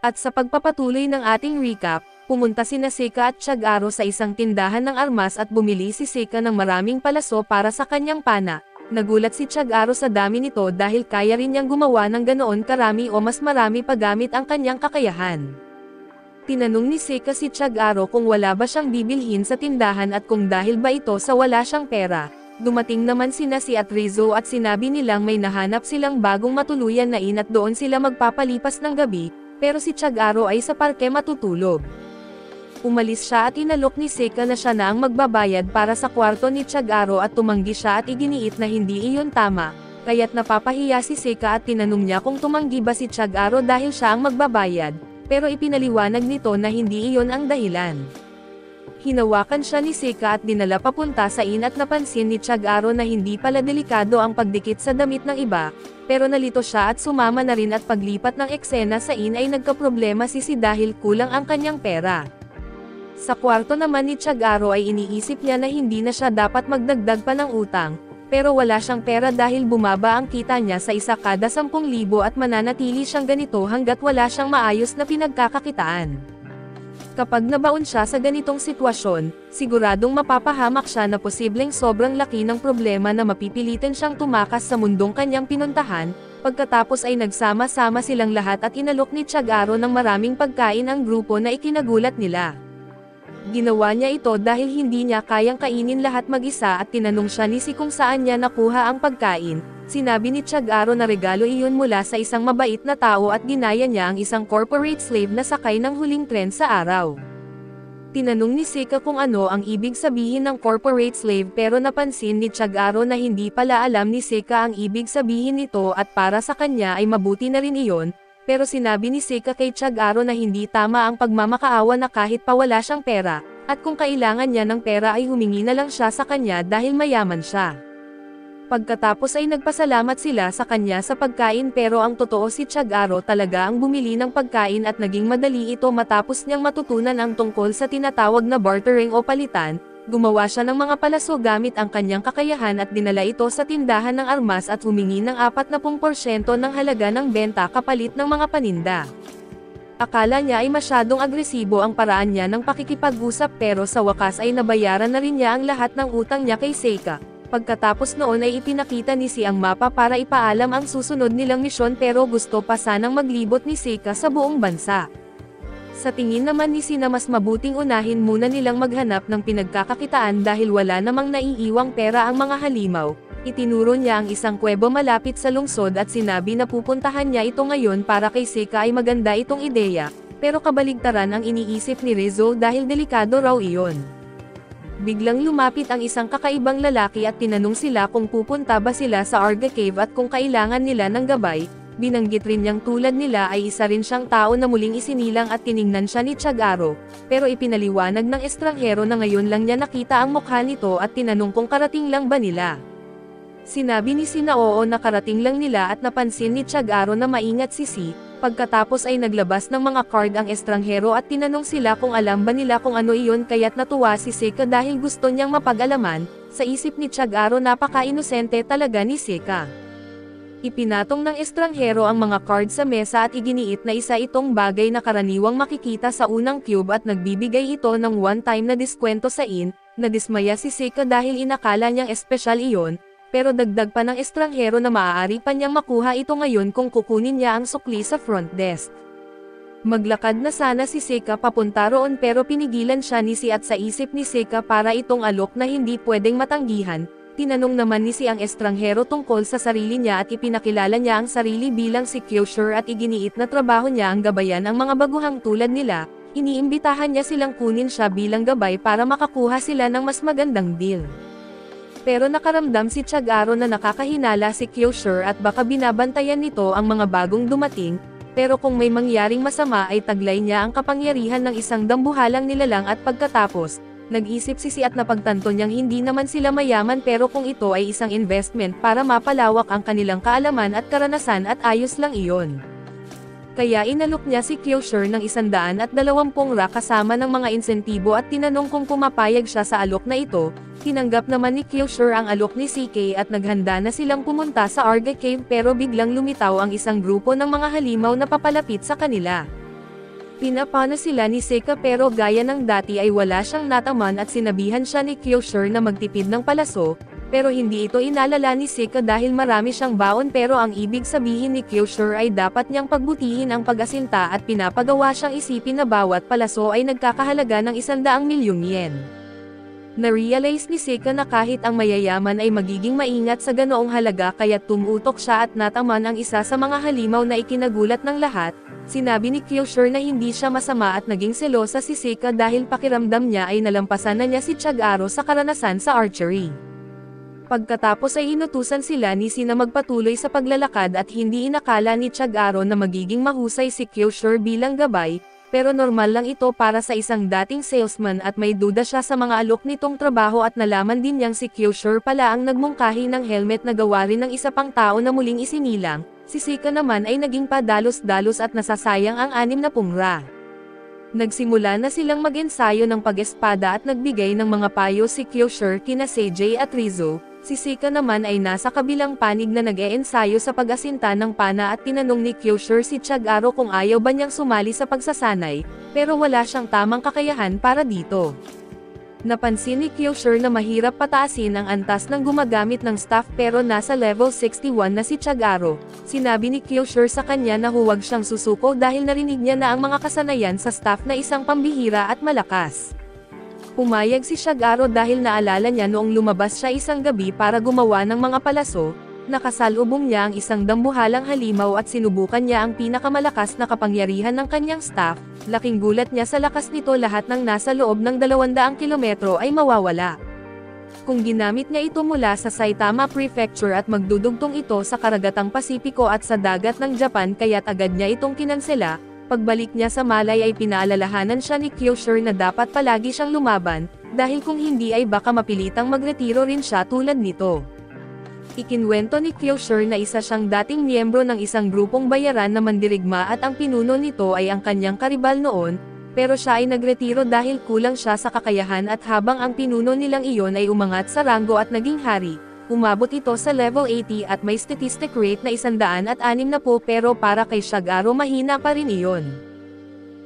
At sa pagpapatuloy ng ating recap, pumunta sina Seka at Tiag-Aro sa isang tindahan ng armas at bumili si Seka ng maraming palaso para sa kanyang pana. Nagulat si Tiag-Aro sa dami nito dahil kaya rin niyang gumawa ng ganoon karami o mas marami pa gamit ang kanyang kakayahan. Tinanong ni Seka si Tiag-Aro kung wala ba siyang bibilhin sa tindahan at kung dahil ba ito sa wala siyang pera. Dumating naman sina si at Rizzo at sinabi nilang may nahanap silang bagong matuluyan na inn at doon sila magpapalipas ng gabi, pero si Tiag-Aro ay sa parke matutulog. Umalis siya at inalok ni Seka na siya na ang magbabayad para sa kwarto ni Tiag-Aro at tumanggi siya at iginiit na hindi iyon tama, kaya't napapahiya si Seka at tinanong niya kung tumanggi ba si Tiag-Aro dahil siya ang magbabayad, pero ipinaliwanag nito na hindi iyon ang dahilan. Hinawakan siya ni Seka at dinala papunta sa inn at napansin ni Tiag-Aro na hindi pala delikado ang pagdikit sa damit ng iba, pero nalito siya at sumama na rin at paglipat ng eksena sa inn ay nagkaproblema si dahil kulang ang kanyang pera. Sa kwarto naman ni Tiag-Aro ay iniisip niya na hindi na siya dapat magdagdag pa ng utang, pero wala siyang pera dahil bumaba ang kita niya sa isa kada 10,000 at mananatili siyang ganito hanggat wala siyang maayos na pinagkakakitaan. Kapag nabaon siya sa ganitong sitwasyon, siguradong mapapahamak siya na posibleng sobrang laki ng problema na mapipilitan siyang tumakas sa mundong kanyang pinuntahan. Pagkatapos ay nagsama-sama silang lahat at inalok ni Tiag-Aro ng maraming pagkain ang grupo na ikinagulat nila. Ginawa niya ito dahil hindi niya kayang kainin lahat mag-isa at tinanong siya ni Si kung saan niya nakuha ang pagkain. Sinabi ni Tiag-Aro na regalo iyon mula sa isang mabait na tao at ginaya niya ang isang corporate slave na sakay ng huling tren sa araw. Tinanong ni Seka kung ano ang ibig sabihin ng corporate slave pero napansin ni Tiag-Aro na hindi pala alam ni Seka ang ibig sabihin nito at para sa kanya ay mabuti na rin iyon. Pero sinabi ni Seka kay Tiag-Aro na hindi tama ang pagmamakaawa na kahit pa wala siyang pera, at kung kailangan niya ng pera ay humingi na lang siya sa kanya dahil mayaman siya. Pagkatapos ay nagpasalamat sila sa kanya sa pagkain pero ang totoo si Tiag-Aro talaga ang bumili ng pagkain at naging madali ito matapos niyang matutunan ang tungkol sa tinatawag na bartering o palitan. Gumawa siya ng mga palaso gamit ang kanyang kakayahan at dinala ito sa tindahan ng armas at humingi ng 40% ng halaga ng benta kapalit ng mga paninda. Akala niya ay masyadong agresibo ang paraan niya ng pakikipag-usap pero sa wakas ay nabayaran na rin niya ang lahat ng utang niya kay Seka. Pagkatapos noon ay ipinakita ni Si ang mapa para ipaalam ang susunod nilang misyon pero gusto pa sanang maglibot ni Seka sa buong bansa. Sa tingin naman ni Si na mas mabuting unahin muna nilang maghanap ng pinagkakakitaan dahil wala namang naiiwang pera ang mga halimaw. Itinuro niya ang isang kuwebo malapit sa lungsod at sinabi na pupuntahan niya ito ngayon para kay Seka ay maganda itong ideya, pero kabaligtaran ang iniisip ni Rizzo dahil delikado raw iyon. Biglang lumapit ang isang kakaibang lalaki at tinanong sila kung pupunta ba sila sa Arga Cave at kung kailangan nila ng gabay. Binanggit rin niyang tulad nila ay isa rin siyang tao na muling isinilang at tiningnan siya ni Tiag-Aro, pero ipinaliwanag ng estranghero na ngayon lang niya nakita ang mukha nito at tinanong kung karating lang ba nila. Sinabi ni Si na oo nakarating lang nila at napansin ni Tiag-Aro na maingat si Si. Pagkatapos ay naglabas ng mga card ang estranghero at tinanong sila kung alam ba nila kung ano iyon kaya't natuwa si Seka dahil gusto niyang mapag-alaman. Sa isip ni Tiag-Aro napaka-inosente talaga ni Seka. Ipinatong ng estranghero ang mga card sa mesa at iginiit na isa itong bagay na karaniwang makikita sa unang cube at nagbibigay ito ng one-time na diskwento sa inn. Nadismaya si Seka dahil inakala niyang espesyal iyon, pero dagdag pa ng estranghero na maaari pa niyang makuha ito ngayon kung kukunin niya ang sukli sa front desk. Maglakad na sana si Seka papunta roon pero pinigilan siya ni Si at sa isip ni Seka para itong alok na hindi pwedeng matanggihan. Tinanong naman ni Si ang estranghero tungkol sa sarili niya at ipinakilala niya ang sarili bilang si Kyosher at iginiit na trabaho niya ang gabayan ang mga baguhang tulad nila. Iniimbitahan niya silang kunin siya bilang gabay para makakuha sila ng mas magandang deal. Pero nakaramdam si Tiag-Aro na nakakahinala si Kyosher at baka binabantayan nito ang mga bagong dumating, pero kung may mangyaring masama ay taglay niya ang kapangyarihan ng isang dambuhalang nilalang at pagkatapos, nag-isip si Si at napagtanto niyang hindi naman sila mayaman pero kung ito ay isang investment para mapalawak ang kanilang kaalaman at karanasan at ayos lang iyon. Kaya inalok niya si Kyosher ng 120 ra kasama ng mga insentibo at tinanong kung pumapayag siya sa alok na ito. Tinanggap naman ni Kyosher ang alok ni CK at naghanda na silang pumunta sa Arga Cave pero biglang lumitaw ang isang grupo ng mga halimaw na papalapit sa kanila. Pinapana sila ni Seka pero gaya ng dati ay wala siyang nataman at sinabihan siya ni Kyosher na magtipid ng palaso, pero hindi ito inalala ni Seka dahil marami siyang baon pero ang ibig sabihin ni Kyosher ay dapat niyang pagbutihin ang pag-asinta at pinapagawa siyang isipin na bawat palaso ay nagkakahalaga ng 100 milyong yen. Na-realize ni Seka na kahit ang mayayaman ay magiging maingat sa ganoong halaga kaya tumutok siya at nataman ang isa sa mga halimaw na ikinagulat ng lahat. Sinabi ni Kyosher na hindi siya masama at naging selosa si Seka dahil pakiramdam niya ay nalampasan na niya si Chag-aro sa karanasan sa archery. Pagkatapos ay inutusan sila ni Sina magpatuloy sa paglalakad at hindi inakala ni Chag-aro na magiging mahusay si Kyosher bilang gabay, pero normal lang ito para sa isang dating salesman at may duda siya sa mga alok nitong trabaho at nalaman din niyang si Kyosher pala ang nagmungkahi ng helmet na gawa rin ng isa pang tao na muling isinilang. Si Seka naman ay naging padalos-dalos at nasasayang ang 60 ra. Nagsimula na silang mag-ensayo ng pag-espada at nagbigay ng mga payo si Kyosher kina Seijay at Rizzo. Si Seka naman ay nasa kabilang panig na nag-eensayo sa pag-asinta ng pana at tinanong ni Kyosher si Chag-aro kung ayaw ba niyang sumali sa pagsasanay, pero wala siyang tamang kakayahan para dito. Napansin ni Kyosher na mahirap pataasin ang antas ng gumagamit ng staff pero nasa level 61 na si Chag-aro. Sinabi ni Kyosher sa kanya na huwag siyang susuko dahil narinig niya na ang mga kasanayan sa staff na isang pambihira at malakas. Pumayag si Chag-aro dahil naalala niya noong lumabas siya isang gabi para gumawa ng mga palaso. Nakasalubong niya ang isang dambuhalang halimaw at sinubukan niya ang pinakamalakas na kapangyarihan ng kanyang staff. Laking gulat niya sa lakas nito, lahat ng nasa loob ng 200 kilometro ay mawawala. Kung ginamit niya ito mula sa Saitama Prefecture at magdudugtong ito sa karagatang Pasipiko at sa dagat ng Japan kaya't agad niya itong kinansela. Pagbalik niya sa Malay ay pinaalalahanan siya ni Kyosher na dapat palagi siyang lumaban, dahil kung hindi ay baka mapilitang magretiro rin siya tulad nito. Ikinwento ni Kyosher na isa siyang dating miyembro ng isang grupong bayaran na mandirigma at ang pinuno nito ay ang kanyang karibal noon, pero siya ay nagretiro dahil kulang siya sa kakayahan at habang ang pinuno nilang iyon ay umangat sa ranggo at naging hari, umabot ito sa level 80 at may statistic rate na 160 pero para kay Chag-aro mahina pa rin iyon.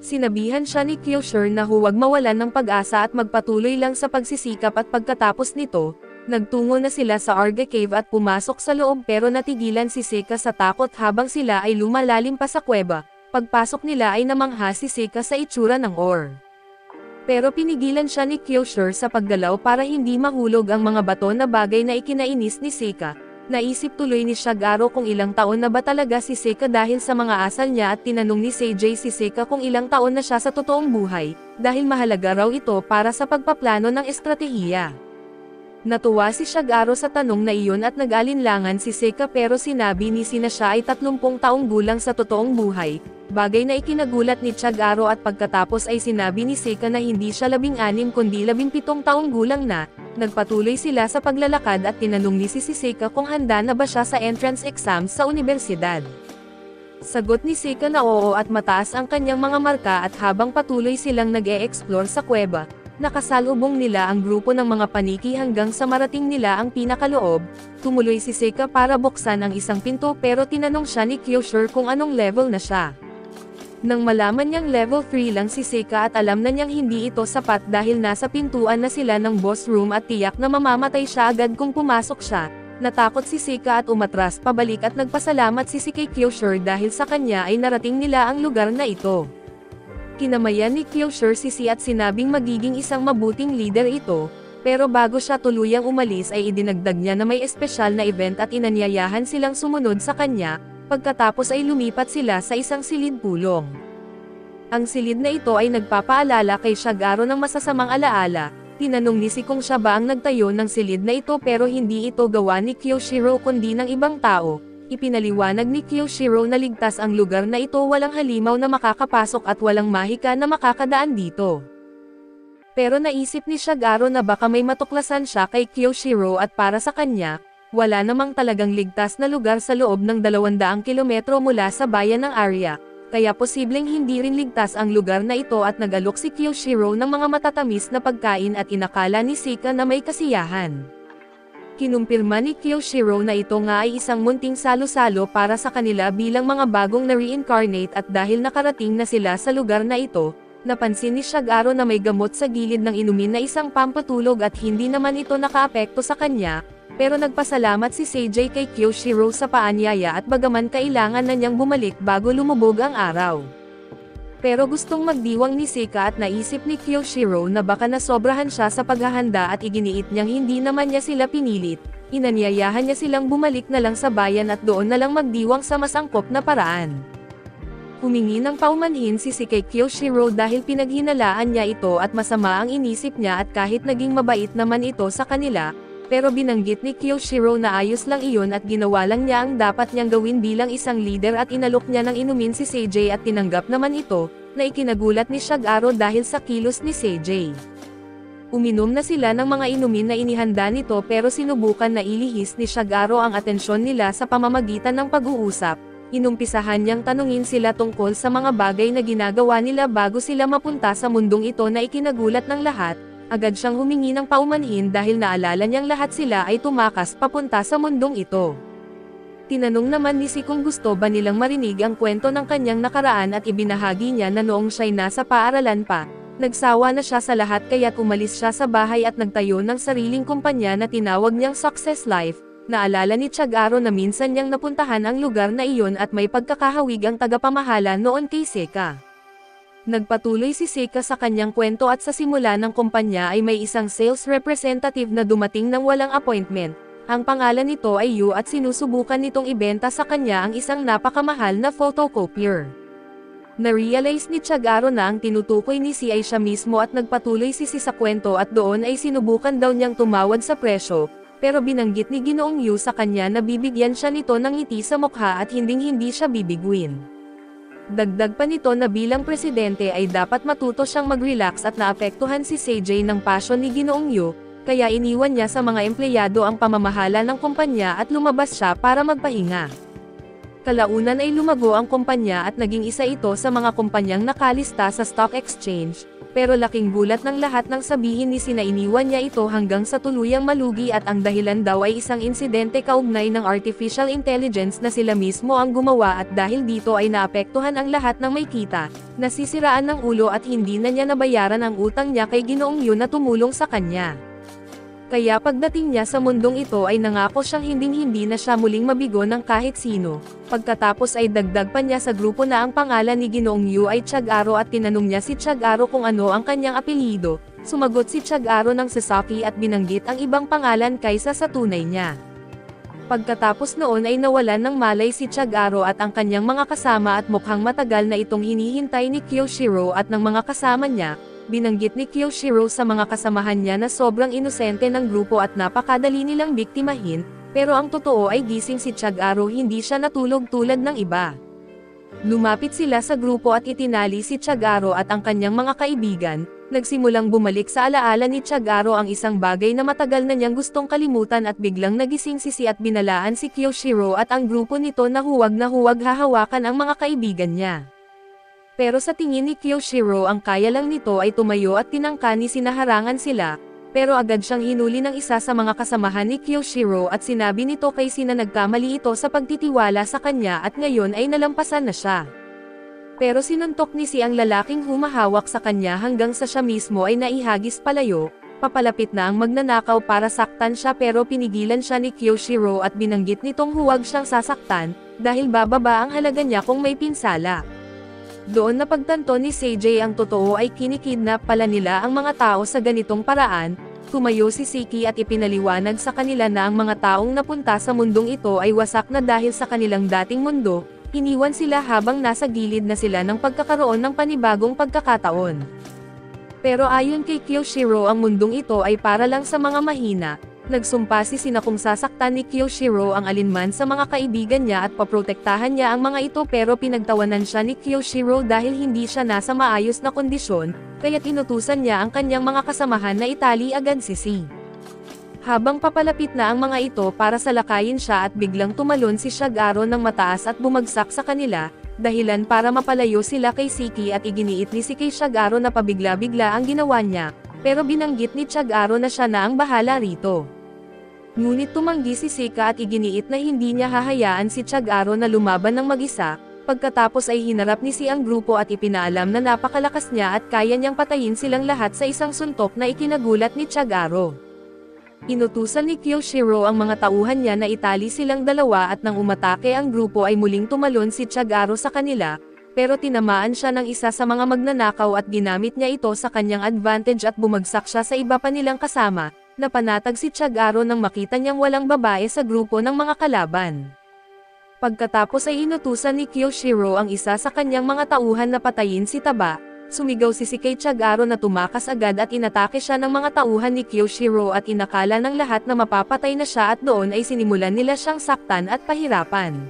Sinabihan siya ni Kyosher na huwag mawalan ng pag-asa at magpatuloy lang sa pagsisikap at pagkatapos nito, nagtungo na sila sa Arga Cave at pumasok sa loob pero natigilan si Seka sa takot habang sila ay lumalalim pa sa kuweba. Pagpasok nila ay namangha si Seka sa itsura ng ore. Pero pinigilan siya ni Kyosher sa paggalaw para hindi mahulog ang mga bato na bagay na ikinainis ni Seka. Naisip tuloy ni Chag-aro kung ilang taon na ba talaga si Seka dahil sa mga asal niya at tinanong ni Seijay si Seka kung ilang taon na siya sa totoong buhay, dahil mahalaga raw ito para sa pagpaplano ng estratehiya. Natuwa si Chag-aro sa tanong na iyon at nag-alinlangan si Seka pero sinabi ni Sina siya ay 30 taong gulang sa totoong buhay, bagay na ikinagulat ni Chag-aro at pagkatapos ay sinabi ni Seka na hindi siya 16 kundi 17 taong gulang na. Nagpatuloy sila sa paglalakad at tinanong ni si Seka kung handa na ba siya sa entrance exam sa universidad. Sagot ni Seka na oo at mataas ang kanyang mga marka at habang patuloy silang nag-e-explore sa kuweba, nakasalubong nila ang grupo ng mga paniki hanggang sa marating nila ang pinakaloob. Tumuloy si Seka para buksan ang isang pinto pero tinanong siya ni Kyosher kung anong level na siya. Nang malaman niyang level 3 lang si Seka at alam na niyang hindi ito sapat dahil nasa pintuan na sila ng boss room at tiyak na mamamatay siya agad kung pumasok siya, natakot si Seka at umatras pabalik at nagpasalamat si kay Kyosher dahil sa kanya ay narating nila ang lugar na ito. Kinamayan ni Kyosher si at sinabing magiging isang mabuting leader ito, pero bago siya tuluyang umalis ay idinagdag niya na may espesyal na event at inanyayahan silang sumunod sa kanya. Pagkatapos ay lumipat sila sa isang silid pulong. Ang silid na ito ay nagpapaalala kay Chag-aro ng masasamang alaala. Tinanong ni si kung siya ba ang nagtayo ng silid na ito pero hindi ito gawa ni Kyoshiro kundi ng ibang tao. Ipinaliwanag ni Kyoshiro na ligtas ang lugar na ito, walang halimaw na makakapasok at walang mahika na makakadaan dito. Pero naisip ni Chag-aro na baka may matuklasan siya kay Kyoshiro at para sa kanya, wala namang talagang ligtas na lugar sa loob ng 200 kilometro mula sa bayan ng Arya, kaya posibleng hindi rin ligtas ang lugar na ito at nag-alok si Kyoshiro ng mga matatamis na pagkain at inakala ni Seka na may kasiyahan. Kinumpirma ni Kyoshiro na ito nga ay isang munting salo-salo para sa kanila bilang mga bagong na-reincarnate at dahil nakarating na sila sa lugar na ito, napansin ni Shagaro na may gamot sa gilid ng inumin na isang pampatulog at hindi naman ito nakaapekto sa kanya, pero nagpasalamat si Seijay kay Kyoshiro sa paanyaya at bagaman kailangan na niyang bumalik bago lumubog ang araw. Pero gustong magdiwang ni Sika at naisip ni Kyoshiro na baka nasobrahan siya sa paghahanda at iginiit niyang hindi naman niya sila pinilit, inanyayahan niya silang bumalik na lang sa bayan at doon na lang magdiwang sa mas angkop na paraan. Humingi ng paumanhin si Sika kay Kyoshiro dahil pinaghinalaan niya ito at masama ang inisip niya at kahit naging mabait naman ito sa kanila, pero binanggit ni Kyoshiro na ayos lang iyon at ginawa lang niya ang dapat niyang gawin bilang isang leader at inalok niya ng inumin si Seijay at tinanggap naman ito, na ikinagulat ni Shagaro dahil sa kilos ni Seijay. Uminom na sila ng mga inumin na inihanda nito pero sinubukan na ilihis ni Shagaro ang atensyon nila sa pamamagitan ng pag-uusap. Inumpisahan niyang tanungin sila tungkol sa mga bagay na ginagawa nila bago sila mapunta sa mundong ito na ikinagulat ng lahat. Agad siyang humingi ng paumanhin dahil naalala niyang lahat sila ay tumakas papunta sa mundong ito. Tinanong naman ni Si kung gusto ba nilang marinig ang kwento ng kanyang nakaraan at ibinahagi niya na noong siya'y nasa paaralan pa, nagsawa na siya sa lahat kaya't umalis siya sa bahay at nagtayo ng sariling kumpanya na tinawag niyang Success Life. Naalala ni Shagaro na minsan niyang napuntahan ang lugar na iyon at may pagkakahawig ang tagapamahala noon kay Seka. Nagpatuloy si Seka sa kanyang kwento at sa simula ng kumpanya ay may isang sales representative na dumating ng walang appointment. Ang pangalan nito ay Yu at sinusubukan nitong ibenta sa kanya ang isang napakamahal na photocopier. Na-realize ni Shagaro na ang tinutukoy ni Si ay siya mismo at nagpatuloy si sa kwento at doon ay sinubukan daw niyang tumawad sa presyo, pero binanggit ni Ginoong Yu sa kanya na bibigyan siya nito ng ngiti sa mukha at hinding-hindi siya bibiguin. Dagdag pa nito na bilang presidente ay dapat matuto siyang mag-relax at naapektuhan si Seijay ng passion ni Ginoong Yu, kaya iniwan niya sa mga empleyado ang pamamahala ng kumpanya at lumabas siya para magpahinga. Kalaunan ay lumago ang kumpanya at naging isa ito sa mga kumpanyang nakalista sa stock exchange, pero laking gulat ng lahat nang sabihin ni Si na iniwan niya ito hanggang sa tuluyang malugi at ang dahilan daw ay isang insidente kaugnay ng artificial intelligence na sila mismo ang gumawa at dahil dito ay naapektuhan ang lahat ng may kita, nasisiraan ng ulo at hindi na niya nabayaran ang utang niya kay Ginoong Yu na tumulong sa kanya. Kaya pagdating niya sa mundong ito ay nangako siyang hinding-hindi na siya muling mabigo ng kahit sino. Pagkatapos ay dagdag pa niya sa grupo na ang pangalan ni Ginoong Yu ay Shagaro at tinanong niya si Shagaro kung ano ang kanyang apelyido. Sumagot si Shagaro ng Sasaki at binanggit ang ibang pangalan kaysa sa tunay niya. Pagkatapos noon ay nawalan ng malay si Shagaro at ang kanyang mga kasama at mukhang matagal na itong hinihintay ni Kyoshiro at ng mga kasama niya. Binanggit ni Kyoshiro sa mga kasamahan niya na sobrang inosente ng grupo at napakadali nilang biktimahin, pero ang totoo ay gising si Shagaro, hindi siya natulog tulad ng iba. Lumapit sila sa grupo at itinali si Shagaro at ang kanyang mga kaibigan, nagsimulang bumalik sa alaala ni Shagaro ang isang bagay na matagal na niyang gustong kalimutan at biglang nagising si at binalaan si Kyoshiro at ang grupo nito na huwag hahawakan ang mga kaibigan niya. Pero sa tingin ni Kyoshiro ang kaya lang nito ay tumayo at tinangka ni sinaharangan sila, pero agad siyang hinuli ng isa sa mga kasamahan ni Kyoshiro at sinabi nito kay Si na nagkamali ito sa pagtitiwala sa kanya at ngayon ay nalampasan na siya. Pero sinuntok ni Si ang lalaking humahawak sa kanya hanggang sa siya mismo ay naihagis palayo, papalapit na ang magnanakaw para saktan siya pero pinigilan siya ni Kyoshiro at binanggit nitong huwag siyang sasaktan, dahil bababa ang halaga niya kung may pinsala. Doon napagtanto ni Seijay ang totoo ay kinikidnap pala nila ang mga tao sa ganitong paraan. Tumayo si Siki at ipinaliwanag sa kanila na ang mga taong napunta sa mundong ito ay wasak na dahil sa kanilang dating mundo, iniwan sila habang nasa gilid na sila ng pagkakaroon ng panibagong pagkakataon. Pero ayon kay Kyoshiro ang mundong ito ay para lang sa mga mahina. Nagsumpa si Si na kung sasaktan ni Kyoshiro ang alinman sa mga kaibigan niya at paprotektahan niya ang mga ito pero pinagtawanan siya ni Kyoshiro dahil hindi siya nasa maayos na kondisyon, kaya't inutusan niya ang kanyang mga kasamahan na itali agad si Si. Habang papalapit na ang mga ito para salakayin siya at biglang tumalon si Shagaro ng mataas at bumagsak sa kanila, dahilan para mapalayo sila kay Siki at iginiit ni Si kay Shagaro na pabigla-bigla ang ginawa niya, pero binanggit ni Shagaro na siya na ang bahala rito. Ngunit tumanggi si Seika at iginiit na hindi niya hahayaan si Chag-aro na lumaban ng mag-isa, pagkatapos ay hinarap ni Si ang grupo at ipinaalam na napakalakas niya at kaya niyang patayin silang lahat sa isang suntok na ikinagulat ni Chag-aro. Inutusan ni Kyoshiro ang mga tauhan niya na itali silang dalawa at nang umatake ang grupo ay muling tumalon si Chag-aro sa kanila, pero tinamaan siya ng isa sa mga magnanakaw at ginamit niya ito sa kanyang advantage at bumagsak siya sa iba pa nilang kasama. Napanatag si Chag-aro nang makita niyang walang babae sa grupo ng mga kalaban. Pagkatapos ay inutusan ni Kyoshiro ang isa sa kanyang mga tauhan na patayin si Taba, sumigaw si kay Chag-aro na tumakas agad at inatake siya ng mga tauhan ni Kyoshiro at inakala ng lahat na mapapatay na siya at doon ay sinimulan nila siyang saktan at pahirapan.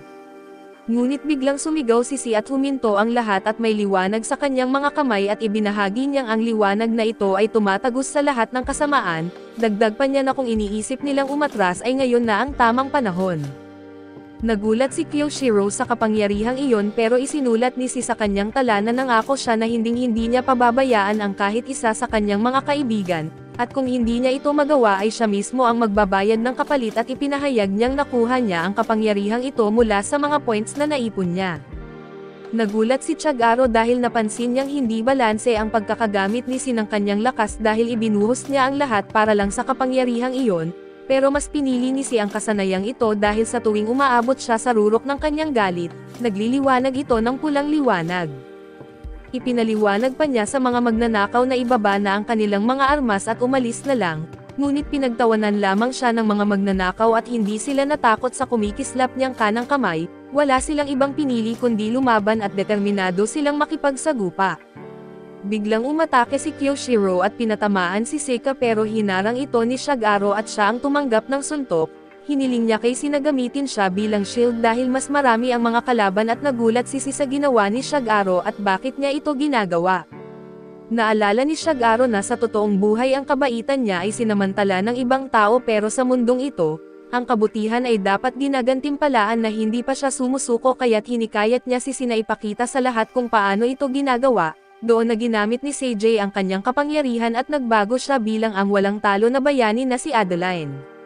Ngunit biglang sumigaw si at huminto ang lahat at may liwanag sa kanyang mga kamay at ibinahagi niyang ang liwanag na ito ay tumatagos sa lahat ng kasamaan, dagdag pa niya na kung iniisip nilang umatras ay ngayon na ang tamang panahon. Nagulat si Kyoshiro sa kapangyarihang iyon pero isinulat ni Si sa kanyang tala na nangako siya na hindi niya pababayaan ang kahit isa sa kanyang mga kaibigan, at kung hindi niya ito magawa ay siya mismo ang magbabayad ng kapalit at ipinahayag niyang nakuha niya ang kapangyarihang ito mula sa mga points na naipon niya. Nagulat si Chag-aro dahil napansin niyang hindi balanse ang pagkakagamit ni Si ng kanyang lakas dahil ibinuhos niya ang lahat para lang sa kapangyarihang iyon, pero mas pinili ni Si ang kasanayang ito dahil sa tuwing umaabot siya sa rurok ng kanyang galit, nagliliwanag ito ng pulang liwanag. Ipinaliwanag pa niya sa mga magnanakaw na ibaba na ang kanilang mga armas at umalis na lang, ngunit pinagtawanan lamang siya ng mga magnanakaw at hindi sila natakot sa kumikislap niyang kanang kamay, wala silang ibang pinili kundi lumaban at determinado silang makipagsagupa. Biglang umatake si Kyoshiro at pinatamaan si Seika pero hinarang ito ni Chag-aro at siya ang tumanggap ng suntok. Hiniling niya kay Si na gamitin siya bilang shield dahil mas marami ang mga kalaban at nagulat si sa ginawa ni Chag-aro at bakit niya ito ginagawa. Naalala ni Chag-aro na sa totoong buhay ang kabaitan niya ay sinamantala ng ibang tao pero sa mundong ito, ang kabutihan ay dapat ginagantimpalaan na hindi pa siya sumusuko kaya't hinikayat niya si na ipakita sa lahat kung paano ito ginagawa. Doon na ginamit ni Seijay ang kanyang kapangyarihan at nagbago siya bilang ang walang talo na bayani na si Adeline.